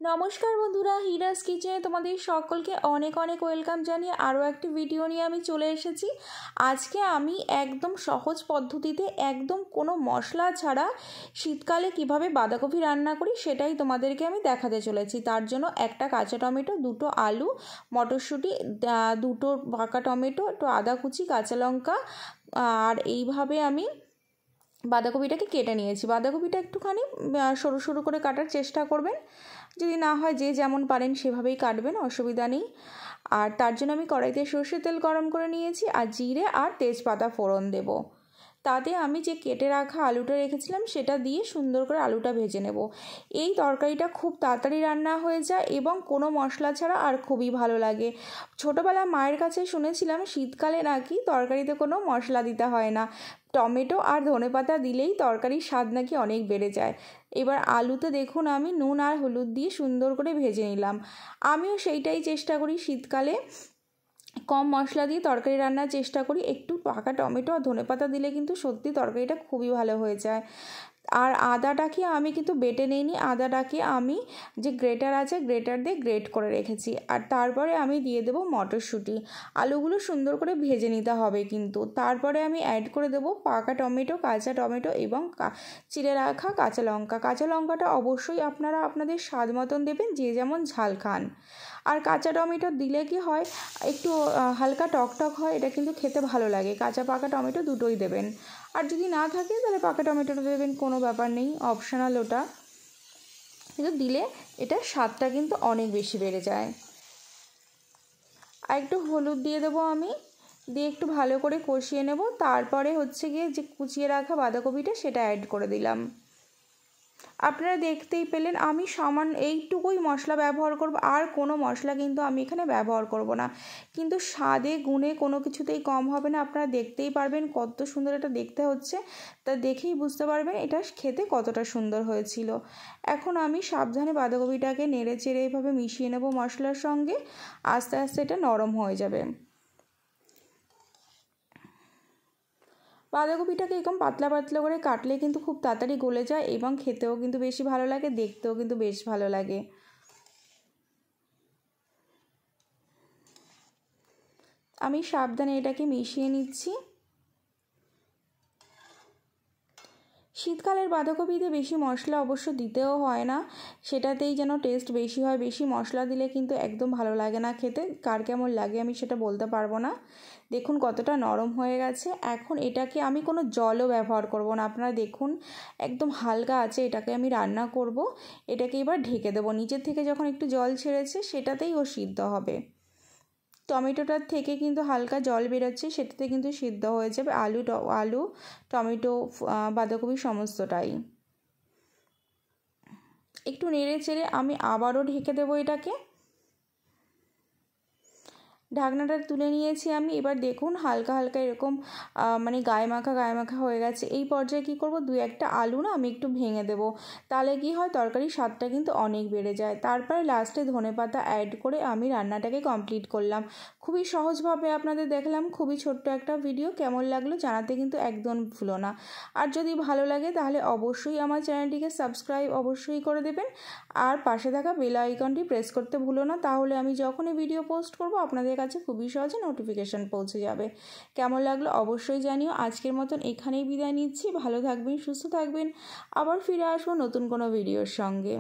নমস্কার বন্ধুরা, হিরাস কিচেনে তোমাদের সকলকে অনেক অনেক ওয়েলকাম জানিয়ে আরও একটি ভিডিও নিয়ে আমি চলে এসেছি। আজকে আমি একদম সহজ পদ্ধতিতে একদম কোনো মশলা ছাড়া শীতকালে কিভাবে বাঁধাকপি রান্না করি সেটাই তোমাদেরকে আমি দেখাতে চলেছি। তার জন্য একটা কাঁচা টমেটো, দুটো আলু, মটরশুঁটি, দুটো পাকা টমেটো, একটু আদা কুচি, কাঁচা লঙ্কা আর এইভাবে আমি বাঁধাকপিটাকে কেটে নিয়েছি। বাঁধাকপিটা একটুখানি সরু সরু করে কাটার চেষ্টা করবেন, যদি না হয় যে যেমন পারেন সেভাবেই কাটবেন, অসুবিধা নেই। আর তার জন্য আমি কড়াইতে সর্ষের তেল গরম করে নিয়েছি আর জিরে আর তেজপাতা ফোড়ন দেব। তাতে আমি যে কেটে রাখা আলুটা রেখেছিলাম সেটা দিয়ে সুন্দর করে আলুটা ভেজে নেব। এই তরকারিটা খুব তাড়াতাড়ি রান্না হয়ে যায় এবং কোনো মশলা ছাড়া আর খুবই ভালো লাগে। ছোটোবেলা মায়ের কাছে শুনেছিলাম শীতকালে নাকি তরকারিতে কোনো মশলা দিতে হয় না, টমেটো আর ধনেপাতা দিলেই তরকারির স্বাদ নাকি অনেক বেড়ে যায়। এবার আলুতে দেখুন আমি নুন আর হলুদ দিয়ে সুন্দর করে ভেজে নিলাম। আমিও সেইটাই চেষ্টা করি, শীতকালে কম মশলা দিয়ে তরকারি রান্নার চেষ্টা করি। একটু পাকা টমেটো আর ধনেপাতা দিলে কিন্তু সত্যি তরকারিটা খুবই ভালো হয়ে যায়। আর আদাটাকে আমি কিন্তু বেটে নিইনি, আদাটাকে আমি যে গ্রেটার আছে গ্রেটার দিয়ে গ্রেট করে রেখেছি। আর তারপরে আমি দিয়ে দেবো মটরশুঁটি। আলুগুলো সুন্দর করে ভেজে নিতে হবে কিন্তু। তারপরে আমি অ্যাড করে দেবো পাকা টমেটো, কাঁচা টমেটো এবং চিড়ে রাখা কাঁচা লঙ্কা। কাঁচা লঙ্কাটা অবশ্যই আপনারা আপনাদের স্বাদ মতন দেবেন, যে যেমন ঝাল খান। আর কাঁচা টমেটো দিলে কি হয়, একটু হালকা টকটক হয়, এটা কিন্তু খেতে ভালো লাগে। কাঁচা পাকা টমেটো দুটোই দেবেন। আর যদি না থাকে তাহলে পাকা টমেটোটা দেবেন, কোনো ব্যাপার নেই, অপশনাল ওটা, কিন্তু দিলে এটার স্বাদটা কিন্তু অনেক বেশি বেড়ে যায়। আর একটু হলুদ দিয়ে দেবো আমি, দিয়ে একটু ভালো করে কষিয়ে নেব। তারপরে হচ্ছে গিয়ে যে কুচিয়ে রাখা বাঁধাকপিটা সেটা অ্যাড করে দিলাম। আপনারা দেখতেই পেলেন আমি সামান্য এইটুকুই মশলা ব্যবহার করব, আর কোনো মশলা কিন্তু আমি এখানে ব্যবহার করব না। কিন্তু স্বাদে গুণে কোনো কিছুতেই কম হবে না। আপনারা দেখতেই পারবেন কত সুন্দর এটা দেখতে হচ্ছে, তা দেখেই বুঝতে পারবেন এটা খেতে কতটা সুন্দর হয়েছিল। এখন আমি সাবধানে বাঁধাকপিটাকে নেড়ে চেড়ে এইভাবে মিশিয়ে নেব মশলার সঙ্গে, আস্তে আস্তে এটা নরম হয়ে যাবে। বাঁধাকপিটাকে এরকম পাতলা পাতলা করে কাটলে কিন্তু খুব তাড়াতাড়ি গলে যায় এবং খেতেও কিন্তু বেশি ভালো লাগে, দেখতেও কিন্তু বেশ ভালো লাগে। আমি সাবধানে এটাকে মিশিয়ে নিচ্ছি। শীতকালের বাঁধাকপিতে বেশি মশলা অবশ্য দিতেও হয় না, সেটাতেই যেন টেস্ট বেশি হয়। বেশি মশলা দিলে কিন্তু একদম ভালো লাগে না খেতে। কার কেমন লাগে আমি সেটা বলতে পারবো না। দেখুন কতটা নরম হয়ে গেছে। এখন এটাকে আমি কোনো জলও ব্যবহার করব না, আপনারা দেখুন একদম হালকা আছে এটাকে আমি রান্না করব। এটাকে এবার ঢেকে দেবো, নিচের থেকে যখন একটু জল ছেড়েছে সেটাতেই ও সিদ্ধ হবে। টমেটোটার থেকে কিন্তু হালকা জল বেরোচ্ছে, সেটাতে কিন্তু সিদ্ধ হয়ে যাবে আলু টমেটো বাঁধাকপি সমস্তটাই। একটু নেড়ে চেড়ে আমি আবারও ঢেকে দেবো এটাকে। ঢাকনাটা তুলে নিয়েছি আমি। এবার দেখুন হালকা হালকা এরকম মানে গায়ে মাখা হয়ে গেছে। এই পর্যায়ে কী করব, দুই একটা আলু না আমি একটু ভেঙে দেবো, তাহলে কি হয় তরকারির স্বাদটা কিন্তু অনেক বেড়ে যায়। তারপরে লাস্টে ধনেপাতা অ্যাড করে আমি রান্নাটাকে কমপ্লিট করলাম। খুবই সহজভাবে আপনাদের দেখলাম, খুবই ছোট্ট একটা ভিডিও। কেমন লাগলো জানাতে কিন্তু একদম ভুলো না। আর যদি ভালো লাগে তাহলে অবশ্যই আমার চ্যানেলটিকে সাবস্ক্রাইব অবশ্যই করে দেবেন, আর পাশে থাকা বেল আইকনটি প্রেস করতে ভুলো না, তাহলে আমি যখনই ভিডিও পোস্ট করব আপনাদের কাছে খুবই সহজে নোটিফিকেশান পৌঁছে যাবে। কেমন লাগলো অবশ্যই জানিও। আজকের মতন এখানেই বিদায় নিচ্ছি। ভালো থাকবেন, সুস্থ থাকবেন, আবার ফিরে আসবো নতুন কোনো ভিডিওর সঙ্গে।